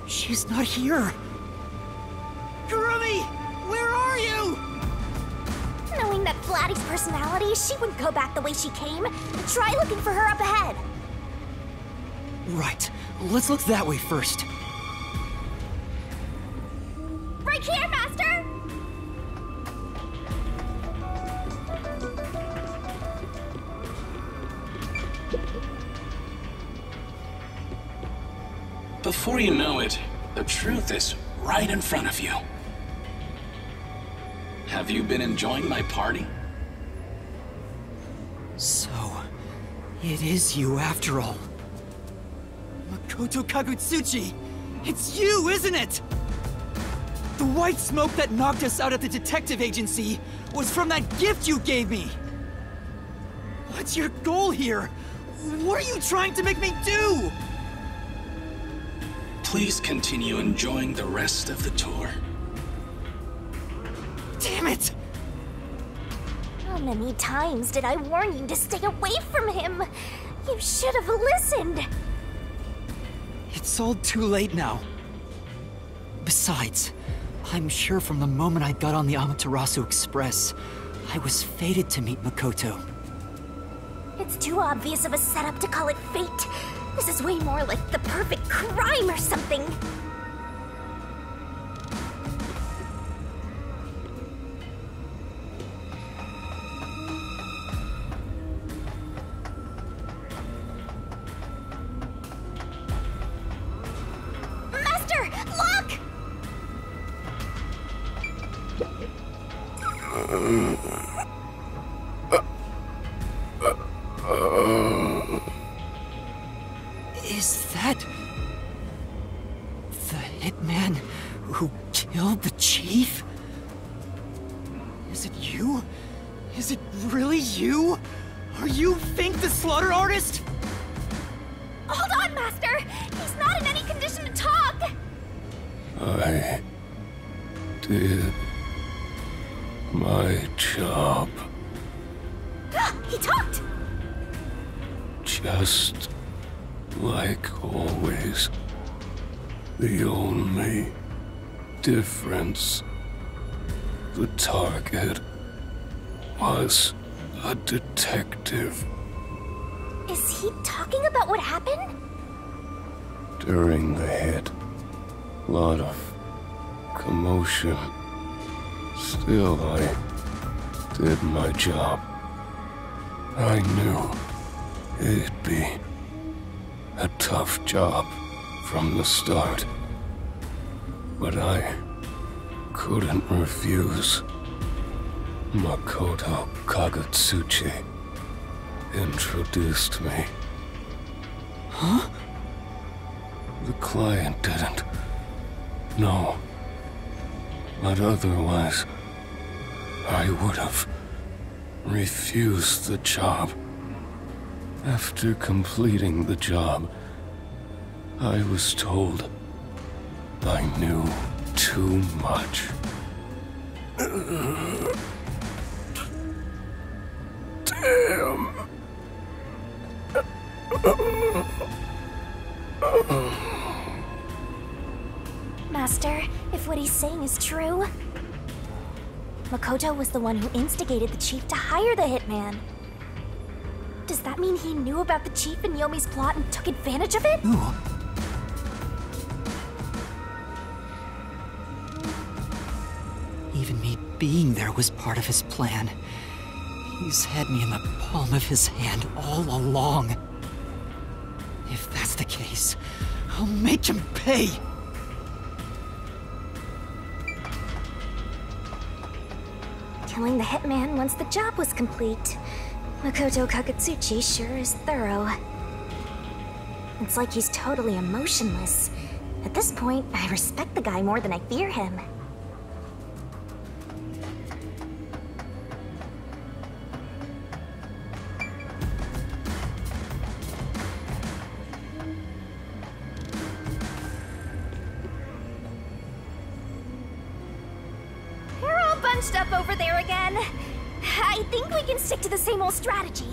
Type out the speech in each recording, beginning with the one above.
She's not here. Kurumi! Where are you? Knowing that Vladdy's personality, she wouldn't go back the way she came. Try looking for her up ahead. Right. Let's look that way first. Right here, Master! Before you know it, the truth is right in front of you. Have you been enjoying my party? So, it is you after all. Makoto Kagutsuchi! It's you, isn't it? The white smoke that knocked us out at the detective agency was from that gift you gave me! What's your goal here? What are you trying to make me do? Please continue enjoying the rest of the tour. Damn it! How many times did I warn you to stay away from him? You should have listened. It's all too late now. Besides, I'm sure from the moment I got on the Amaterasu Express, I was fated to meet Makoto. It's too obvious of a setup to call it fate. This is way more like the perfect crime or something. Master, look! Is that... the hitman who killed the chief? Is it you? Is it really you? Are you Fink the Slaughter Artist? Hold on, Master! He's not in any condition to talk! I did my job. He talked! Just like always. The only difference, the target was a detective. Is he talking about what happened? During the hit, lot of commotion. Still, I did my job. I knew it'd be a tough job from the start, but I couldn't refuse. Makoto Kagutsuchi introduced me. Huh? The client didn't. No. But otherwise, I would have refused the job. After completing the job, I was told I knew too much. Damn. Master, if what he's saying is true, Makoto was the one who instigated the chief to hire the hitman. Does that mean he knew about the chief and Yomi's plot and took advantage of it? Ooh. Even me being there was part of his plan. He's had me in the palm of his hand all along. If that's the case, I'll make him pay! Killing the hitman once the job was complete. Makoto Kagutsuchi sure is thorough. It's like he's totally emotionless. At this point, I respect the guy more than I fear him. They're all bunched up over there again. I think we can stick to the same old strategy.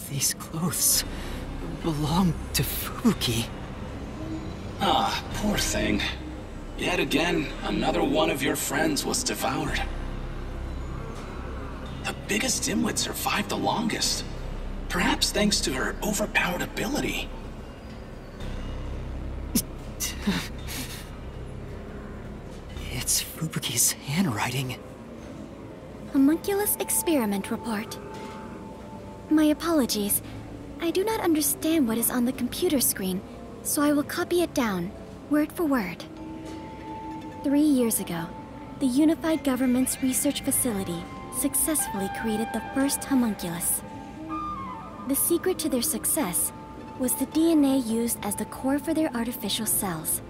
These clothes belong to Fubuki. Ah, poor thing. Yet again, another one of your friends was devoured. The biggest dimwit survived the longest. Perhaps thanks to her overpowered ability. It's Fubuki's handwriting. Homunculus experiment report. My apologies. I do not understand what is on the computer screen, so I will copy it down, word for word. 3 years ago, the Unified Government's research facility successfully created the first homunculus. The secret to their success was the DNA used as the core for their artificial cells.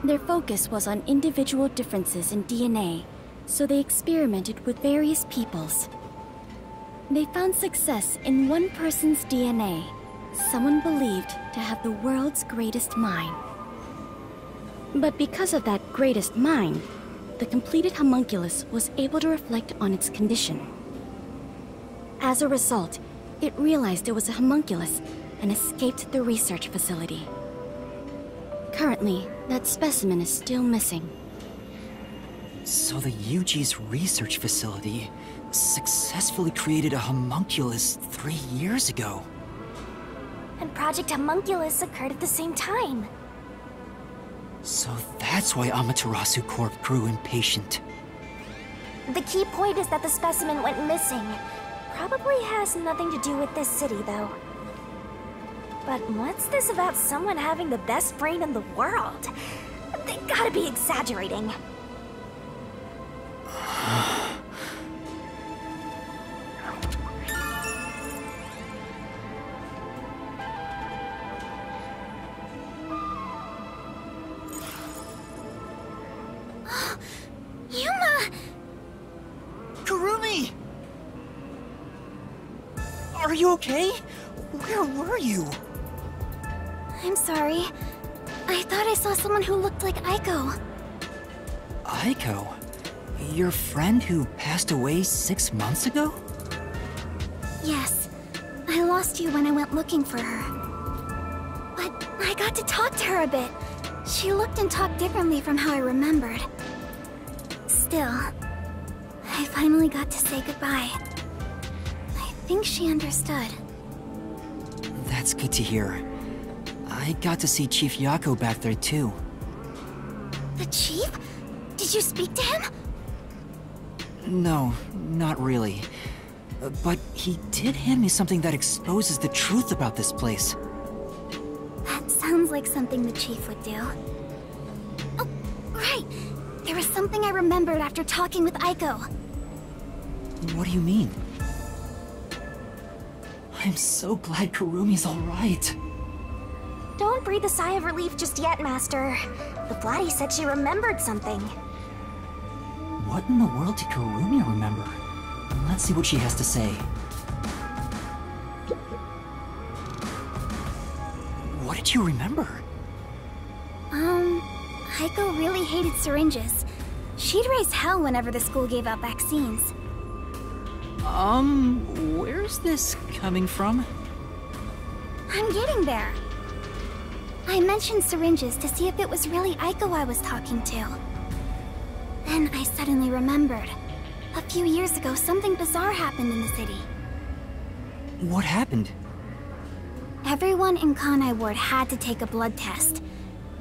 Their focus was on individual differences in DNA, so they experimented with various peoples. They found success in one person's DNA, someone believed to have the world's greatest mind. But because of that greatest mind, the completed homunculus was able to reflect on its condition. As a result, it realized it was a homunculus and escaped the research facility. Currently, that specimen is still missing. So the UG's research facility successfully created a homunculus 3 years ago. And Project Homunculus occurred at the same time. So that's why Amaterasu Corp grew impatient. The key point is that the specimen went missing. Probably has nothing to do with this city, though. But what's this about someone having the best brain in the world? They gotta be exaggerating. Yuma! Kurumi! Are you okay? Where were you? I'm sorry. I thought I saw someone who looked like Aiko. Aiko? Your friend who passed away 6 months ago? Yes. I lost you when I went looking for her. But I got to talk to her a bit. She looked and talked differently from how I remembered. Still, I finally got to say goodbye. I think she understood. That's good to hear. I got to see Chief Yakou back there too. The Chief? Did you speak to him? No, not really. But he did hand me something that exposes the truth about this place. That sounds like something the Chief would do. Oh, right! There was something I remembered after talking with Aiko. What do you mean? I'm so glad Kurumi's alright. Don't breathe a sigh of relief just yet, Master. The Blatty said she remembered something. What in the world did Kurumi remember? Let's see what she has to say. What did you remember? Aiko really hated syringes. She'd raise hell whenever the school gave out vaccines. Where's this coming from? I'm getting there. I mentioned syringes to see if it was really Aiko I was talking to. Then I suddenly remembered. A few years ago, something bizarre happened in the city. What happened? Everyone in Kanai Ward had to take a blood test.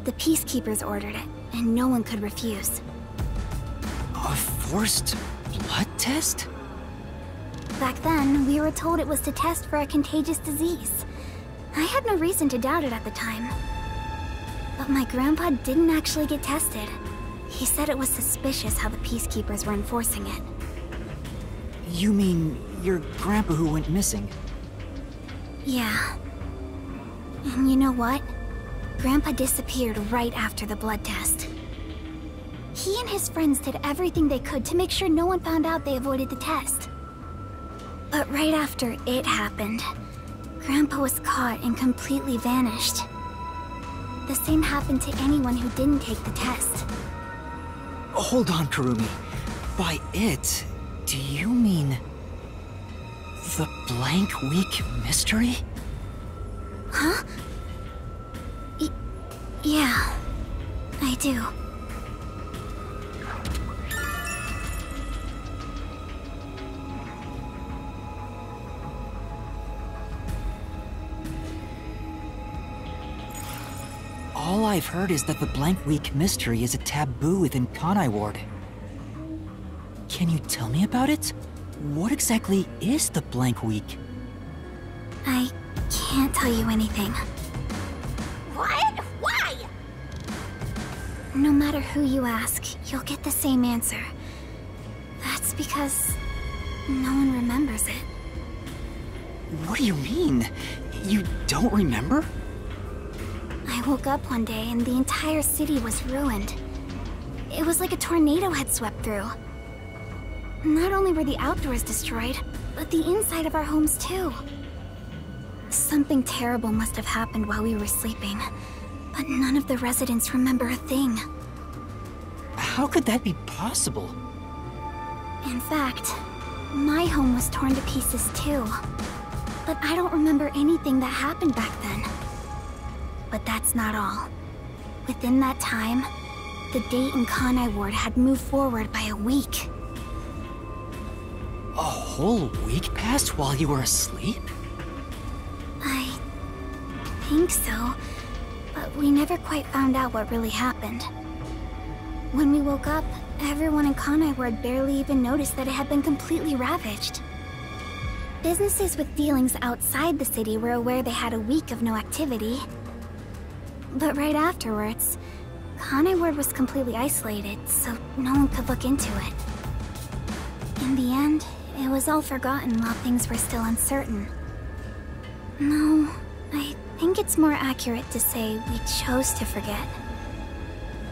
The Peacekeepers ordered it, and no one could refuse. A forced blood test? Back then, we were told it was to test for a contagious disease. I had no reason to doubt it at the time. But my grandpa didn't actually get tested. He said it was suspicious how the Peacekeepers were enforcing it. You mean your grandpa who went missing? Yeah. And you know what? Grandpa disappeared right after the blood test. He and his friends did everything they could to make sure no one found out they avoided the test. But right after it happened, Grandpa was caught and completely vanished. The same happened to anyone who didn't take the test. Hold on, Kurumi. By it, do you mean... The Blank Week Mystery? Huh? Yeah, I do. All I've heard is that the Blank Week Mystery is a taboo within Kanai Ward. Can you tell me about it? What exactly is the Blank Week? I can't tell you anything. What? Why? No matter who you ask, you'll get the same answer. That's because no one remembers it. What do you mean? You don't remember? I woke up one day and the entire city was ruined. It was like a tornado had swept through. Not only were the outdoors destroyed, but the inside of our homes too. Something terrible must have happened while we were sleeping, but none of the residents remember a thing. How could that be possible? In fact, my home was torn to pieces too. But I don't remember anything that happened back then. But that's not all. Within that time, the date in Kanai Ward had moved forward by a week. A whole week passed while you were asleep? I think so, but we never quite found out what really happened. When we woke up, everyone in Kanai Ward barely even noticed that it had been completely ravaged. Businesses with dealings outside the city were aware they had a week of no activity. But right afterwards, Kanai Ward was completely isolated, so no one could look into it. In the end, it was all forgotten while things were still uncertain. No, I think it's more accurate to say we chose to forget.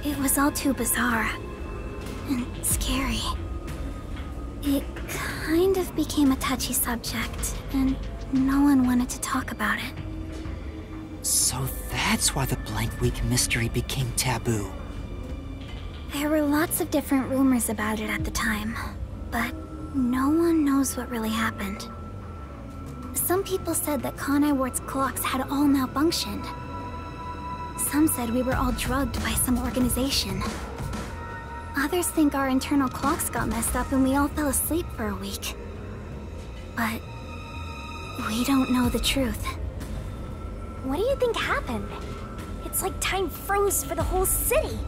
It was all too bizarre and scary. It kind of became a touchy subject, and no one wanted to talk about it. So that's why the Blank Week Mystery became taboo. There were lots of different rumors about it at the time, but no one knows what really happened. Some people said that Kanai Ward's clocks had all malfunctioned. Some said we were all drugged by some organization. Others think our internal clocks got messed up and we all fell asleep for a week. But we don't know the truth. What do you think happened? It's like time froze for the whole city.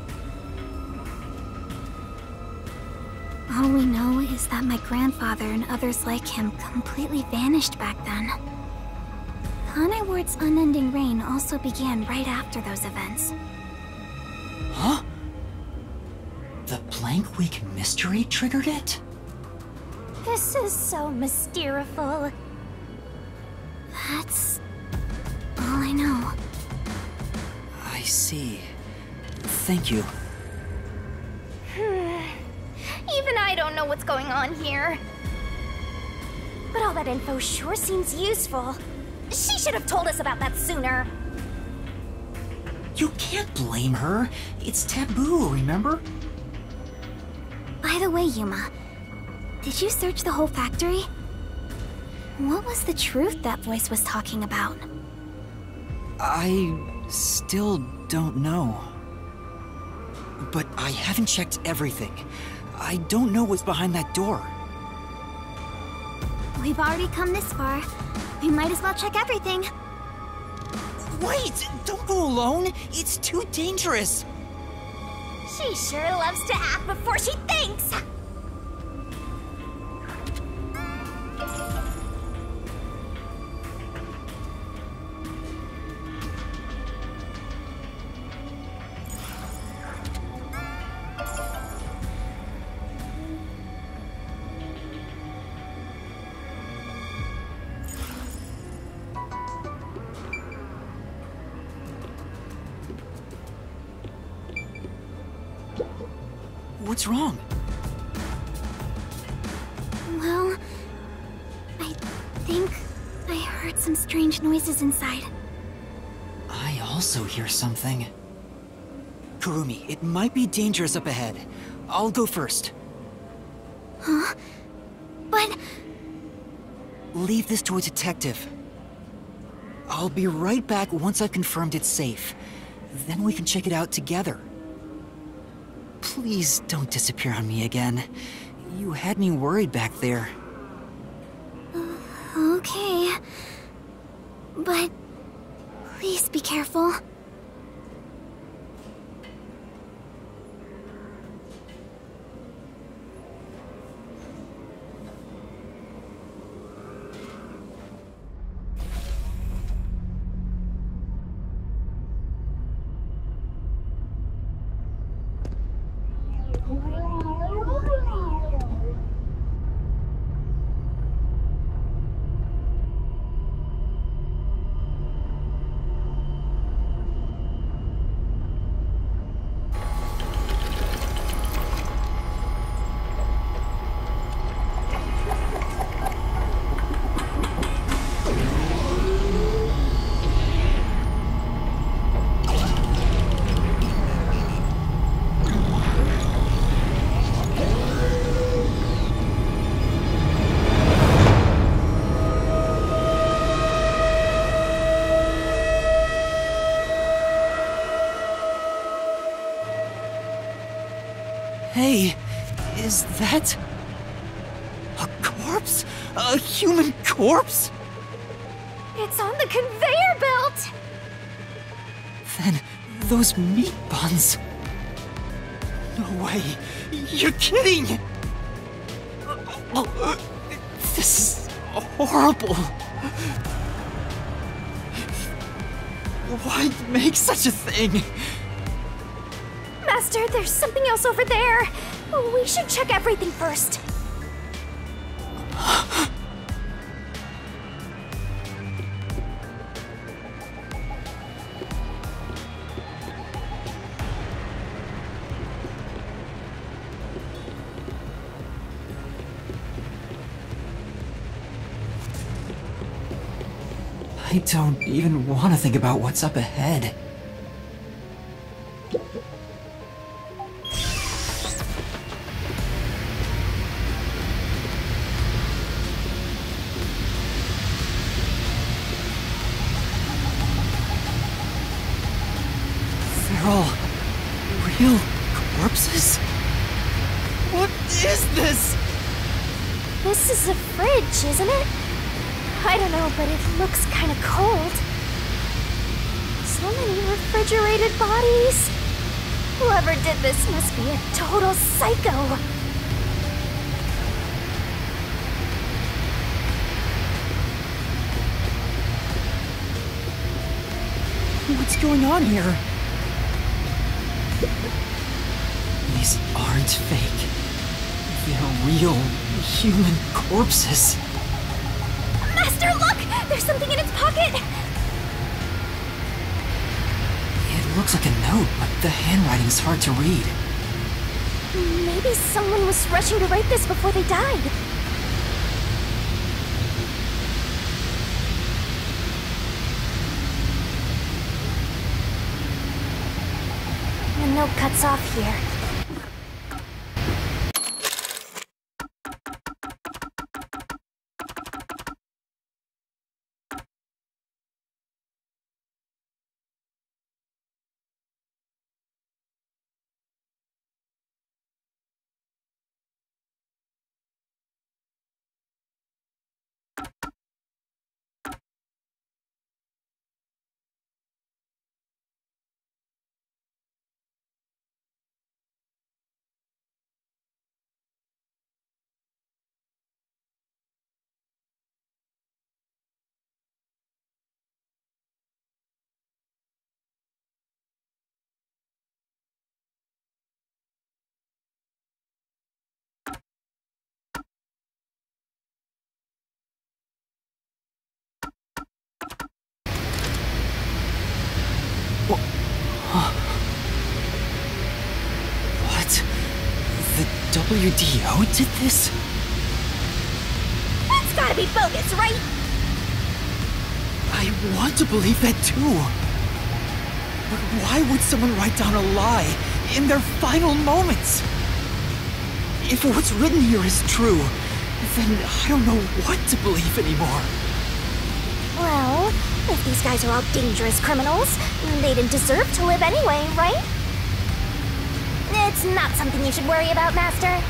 All we know is that my grandfather and others like him completely vanished back then. Kanai Ward's unending reign also began right after those events. Huh? The Blank Week Mystery triggered it? This is so mysteriful. That's all I know. I see. Thank you. Even I don't know what's going on here. But all that info sure seems useful. She should have told us about that sooner. You can't blame her. It's taboo, remember? By the way, Yuma, did you search the whole factory? What was the truth that voice was talking about? I still don't know. But I haven't checked everything. I don't know what's behind that door. We've already come this far. We might as well check everything. Wait! Don't go alone! It's too dangerous! She sure loves to act before she thinks! What's wrong? Well, I think I heard some strange noises inside. I also hear something. Kurumi, it might be dangerous up ahead. I'll go first. Huh? But... leave this to a detective. I'll be right back once I've confirmed it's safe. Then we can check it out together. Please don't disappear on me again. You had me worried back there. Okay. But please be careful. Hey, is that... a corpse? A human corpse? It's on the conveyor belt! Then, those meat buns... No way! You're kidding! This is horrible! Why make such a thing? Master, there's something else over there. We should check everything first. I don't even want to think about what's up ahead. They're all real corpses? What is this? This is a fridge, isn't it? I don't know, but it looks kind of cold. So many refrigerated bodies. Whoever did this must be a total psycho. What's going on here? These aren't fake. They're real human corpses. Master, look! There's something in its pocket! It looks like a note, but the handwriting's hard to read. Maybe someone was rushing to write this before they died. The note cuts off here. What? The WDO did this? That's gotta be bogus, right? I want to believe that too. But why would someone write down a lie in their final moments? If what's written here is true, then I don't know what to believe anymore. Well, if these guys are all dangerous criminals, they didn't deserve to live anyway, right? It's not something you should worry about, Master.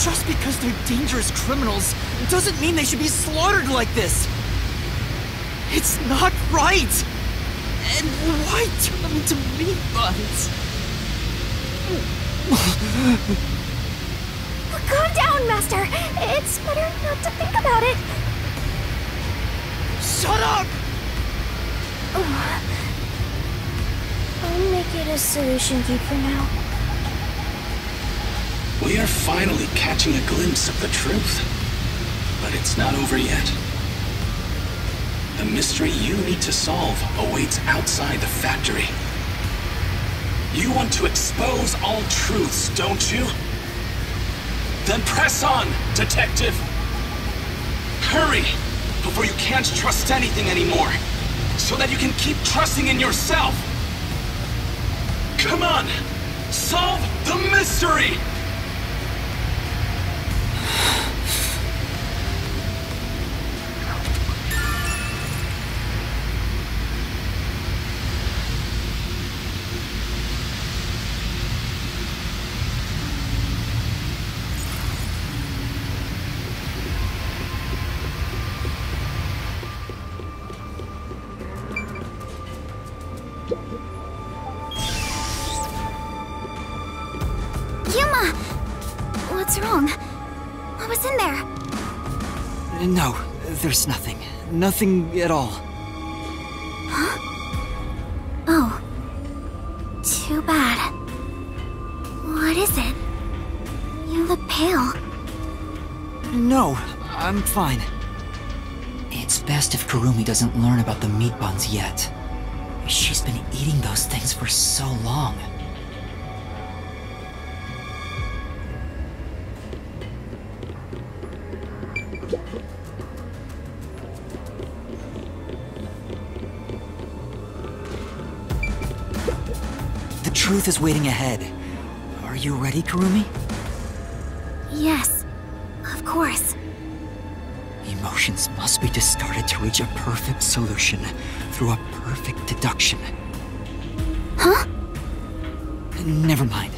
Just because they're dangerous criminals doesn't mean they should be slaughtered like this. It's not right. And why turn them into meat buns? Calm down, Master. It's better not to think about it. Shut up! I'll make it a solution key for now. We are finally catching a glimpse of the truth. But it's not over yet. The mystery you need to solve awaits outside the factory. You want to expose all truths, don't you? Then press on, Detective! Hurry, before you can't trust anything anymore, so that you can keep trusting in yourself! Come on! Solve the mystery! What's wrong? What was in there? No, there's nothing. Nothing at all. Huh? Oh. Too bad. What is it? You look pale. No, I'm fine. It's best if Kurumi doesn't learn about the meat buns yet. She's been eating those things for so long. The truth is waiting ahead. Are you ready, Kurumi? Yes, of course. Emotions must be distorted to reach a perfect solution through a perfect deduction. Huh? Never mind.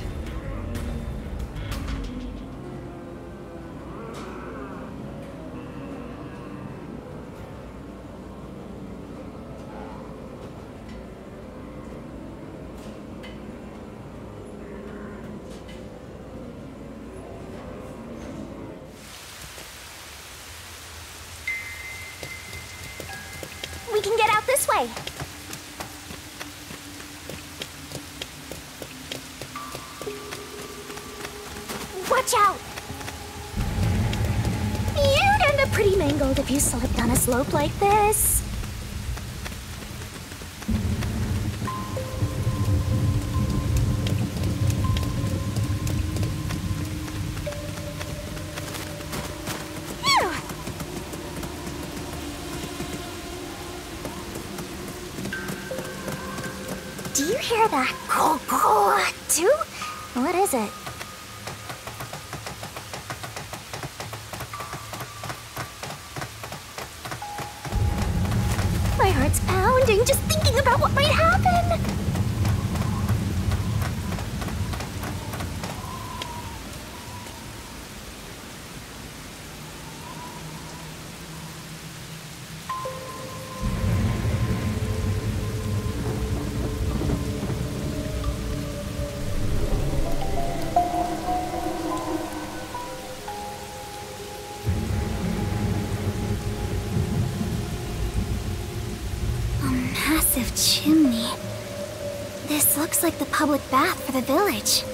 We can get out this way. Watch out! You'd end up pretty mangled if you slipped on a slope like this. Phew! Do you hear that? Too? What is it? My heart's pounding just thinking about what might happen. Massive chimney. This looks like the public bath for the village.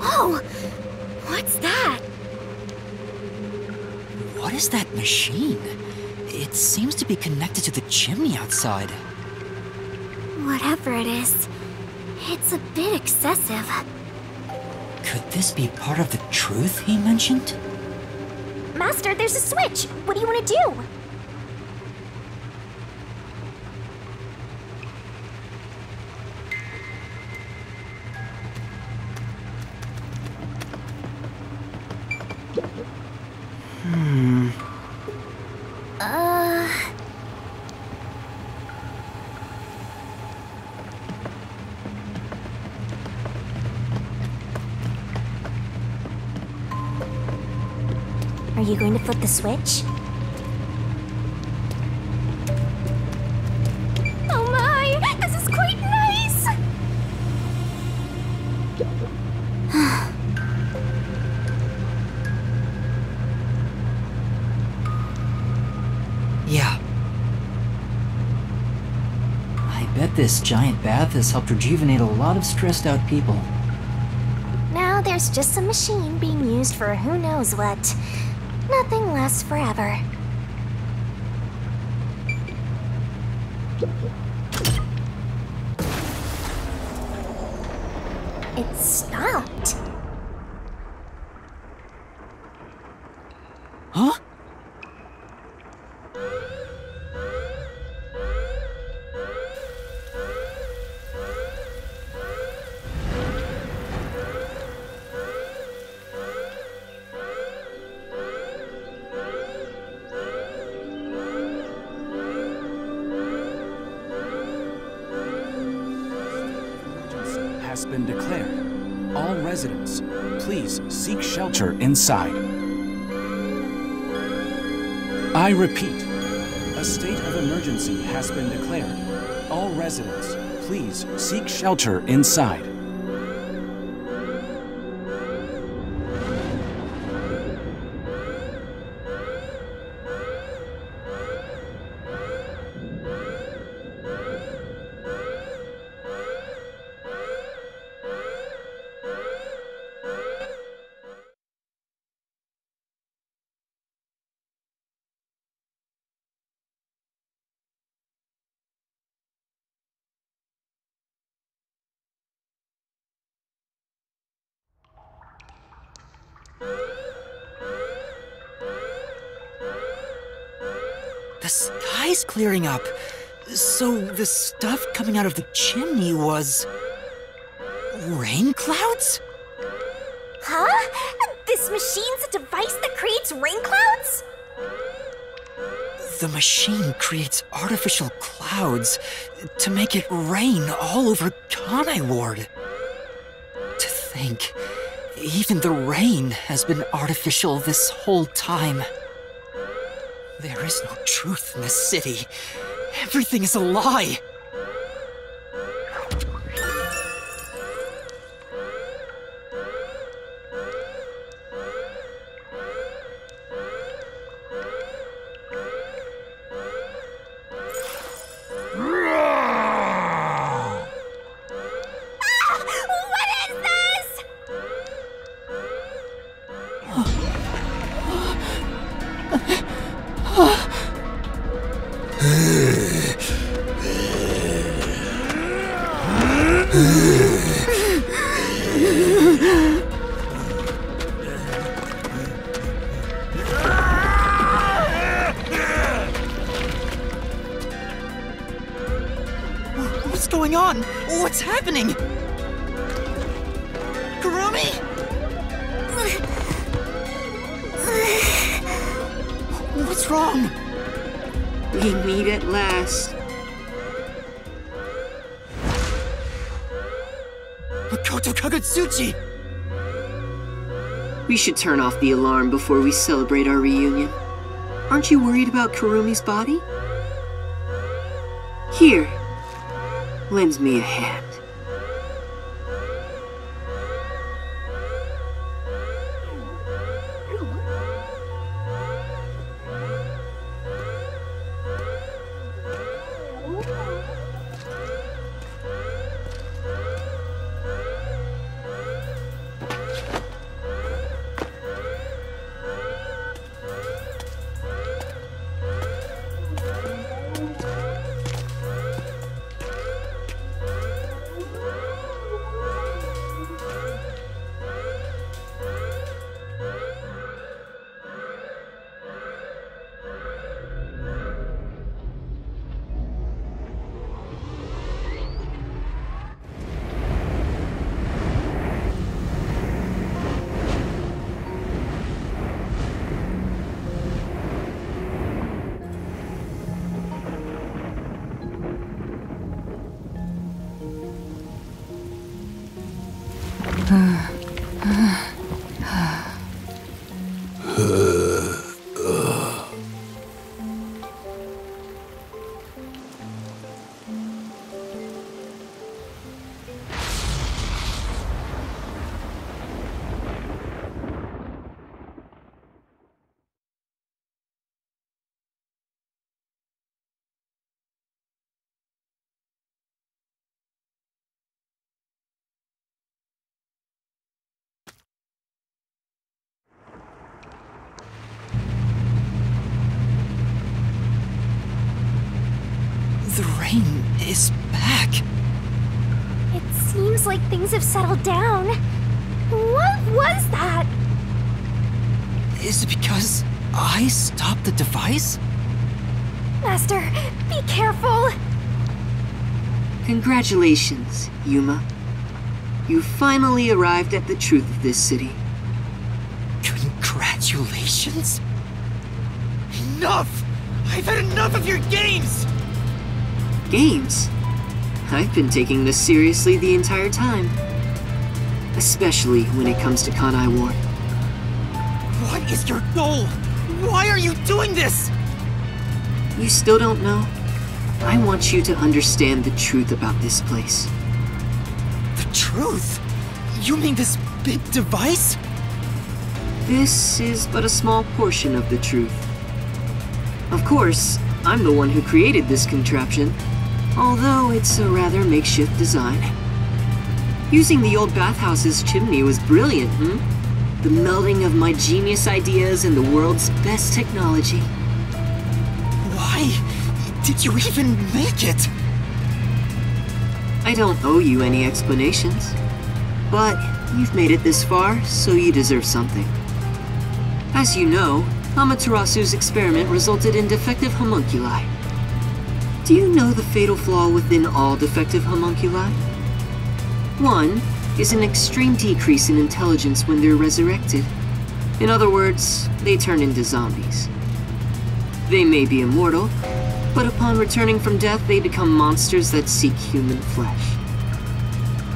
Whoa! What's that? is that machine? It seems to be connected to the chimney outside. Whatever it is, it's a bit excessive. Could this be part of the truth he mentioned? Master, there's a switch! What do you want to do? Are you going to flip the switch? Oh my! This is quite nice! Yeah. I bet this giant bath has helped rejuvenate a lot of stressed out people. Now there's just a machine being used for who knows what. Nothing lasts forever. It stopped. Huh? Has been declared. All residents, please seek shelter inside. I repeat, a state of emergency has been declared. All residents, please seek shelter inside. The sky's clearing up. So the stuff coming out of the chimney was... rain clouds? Huh? This machine's a device that creates rain clouds? The machine creates artificial clouds to make it rain all over Kanai Ward. To think, even the rain has been artificial this whole time. There is no truth in this city. Everything is a lie. What's going on? What's happening? Kurumi? What's wrong? We meet at last. Makoto Kagutsuchi! We should turn off the alarm before we celebrate our reunion. Aren't you worried about Kurumi's body? Here, lend me a hand. Rain is back. It seems like things have settled down. What was that? Is it because I stopped the device? Master, be careful! Congratulations, Yuma. You finally arrived at the truth of this city. Congratulations? Enough! I've had enough of your games! Games? I've been taking this seriously the entire time. Especially when it comes to Kanai Ward. What is your goal? Why are you doing this? You still don't know? I want you to understand the truth about this place. The truth? You mean this big device? This is but a small portion of the truth. Of course, I'm the one who created this contraption, although it's a rather makeshift design. Using the old bathhouse's chimney was brilliant, The melding of my genius ideas and the world's best technology. Why did you even make it? I don't owe you any explanations. But you've made it this far, so you deserve something. As you know, Amaterasu's experiment resulted in defective homunculi. Do you know the fatal flaw within all defective homunculi? One is an extreme decrease in intelligence when they're resurrected. In other words, they turn into zombies. They may be immortal, but upon returning from death, they become monsters that seek human flesh.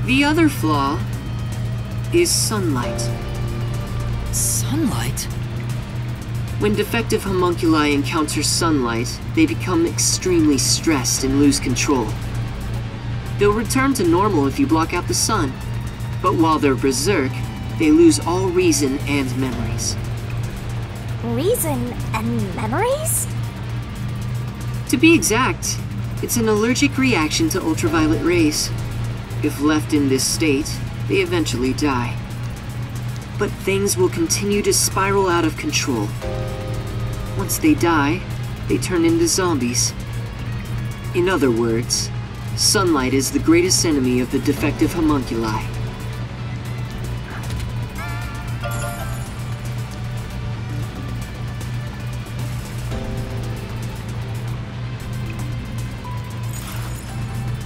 The other flaw is sunlight. Sunlight? When defective homunculi encounter sunlight, they become extremely stressed and lose control. They'll return to normal if you block out the sun, but while they're berserk, they lose all reason and memories. Reason and memories? To be exact, it's an allergic reaction to ultraviolet rays. If left in this state, they eventually die. But things will continue to spiral out of control. Once they die, they turn into zombies. In other words, sunlight is the greatest enemy of the defective homunculi.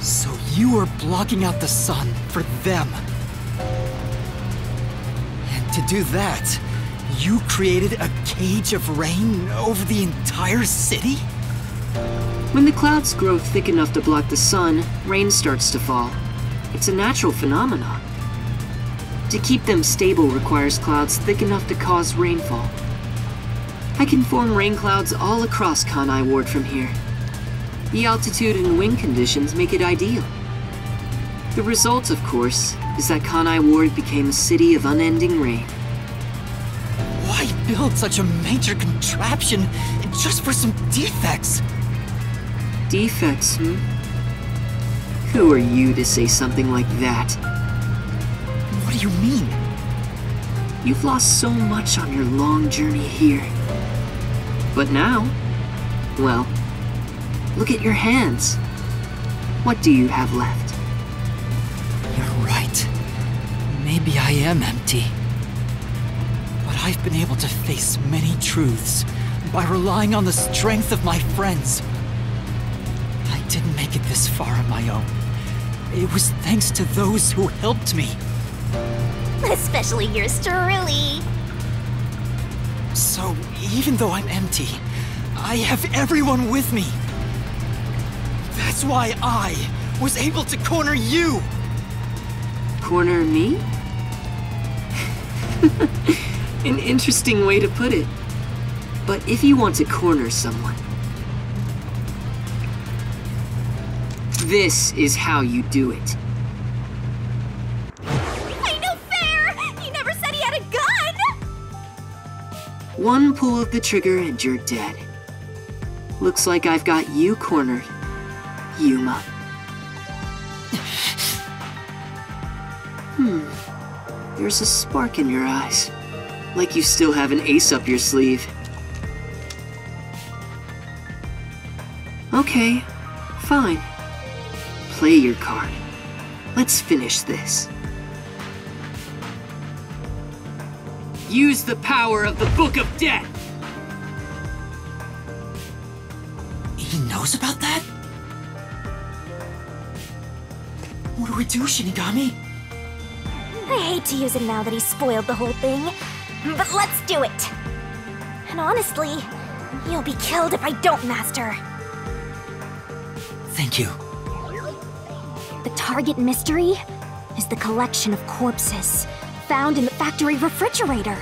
So you are blocking out the sun for them. And to do that, you created a cage of rain over the entire city? When the clouds grow thick enough to block the sun, rain starts to fall. It's a natural phenomenon. To keep them stable requires clouds thick enough to cause rainfall. I can form rain clouds all across Kanai Ward from here. The altitude and wind conditions make it ideal. The result, of course, is that Kanai Ward became a city of unending rain. Why build such a major contraption just for some defects? Defects, Who are you to say something like that? What do you mean? You've lost so much on your long journey here. But now, well, look at your hands. What do you have left? You're right. Maybe I am empty. But I've been able to face many truths by relying on the strength of my friends. I didn't make it this far on my own. It was thanks to those who helped me. Especially yours truly. So, even though I'm empty, I have everyone with me. That's why I was able to corner you! Corner me? An interesting way to put it. But if you want to corner someone, this is how you do it. Ain't no fair! He never said he had a gun! One pull of the trigger and you're dead. Looks like I've got you cornered, Yuma. There's a spark in your eyes. Like you still have an ace up your sleeve. Okay, fine. play your card. Let's finish this. Use the power of the Book of Death! He knows about that? What do we do, Shinigami? I hate to use it now that he's spoiled the whole thing, but let's do it! And honestly, you'll be killed if I don't, Master. Thank you. The target mystery is the collection of corpses found in the factory refrigerator.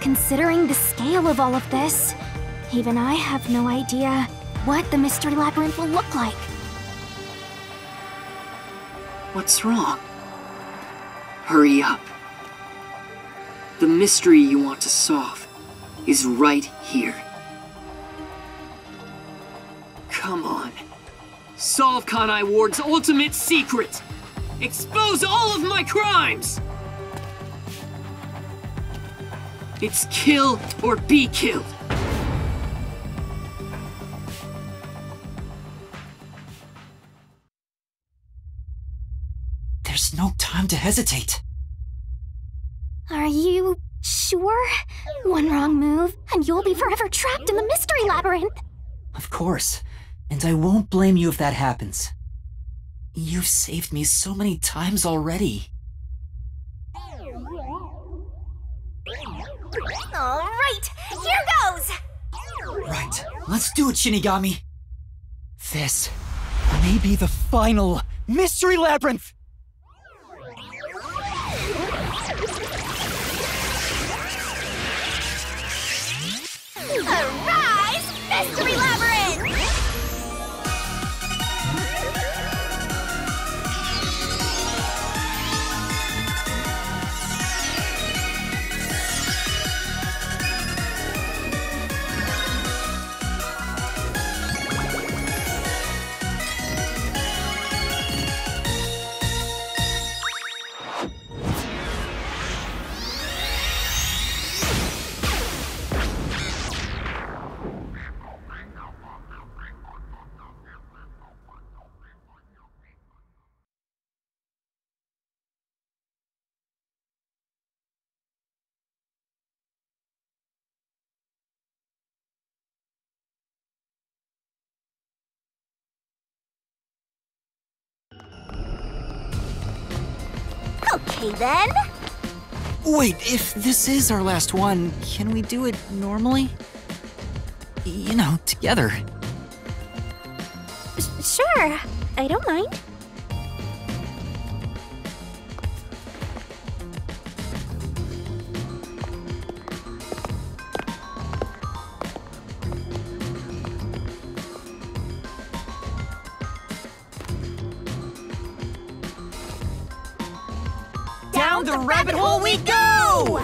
Considering the scale of all of this, even I have no idea what the mystery labyrinth will look like. What's wrong? Hurry up. The mystery you want to solve is right here. Come on. Solve Kanai Ward's ultimate secret! Expose all of my crimes! It's kill or be killed. There's no time to hesitate. Are you sure? One wrong move, and you'll be forever trapped in the mystery labyrinth. Of course. And I won't blame you if that happens. You've saved me so many times already. Alright, here goes! Right, let's do it, Shinigami. This may be the final mystery labyrinth! Arise, mystery labyrinth! Okay then. Wait, if this is our last one, can we do it normally? You know, together. Sure, I don't mind. Down the rabbit hole we go!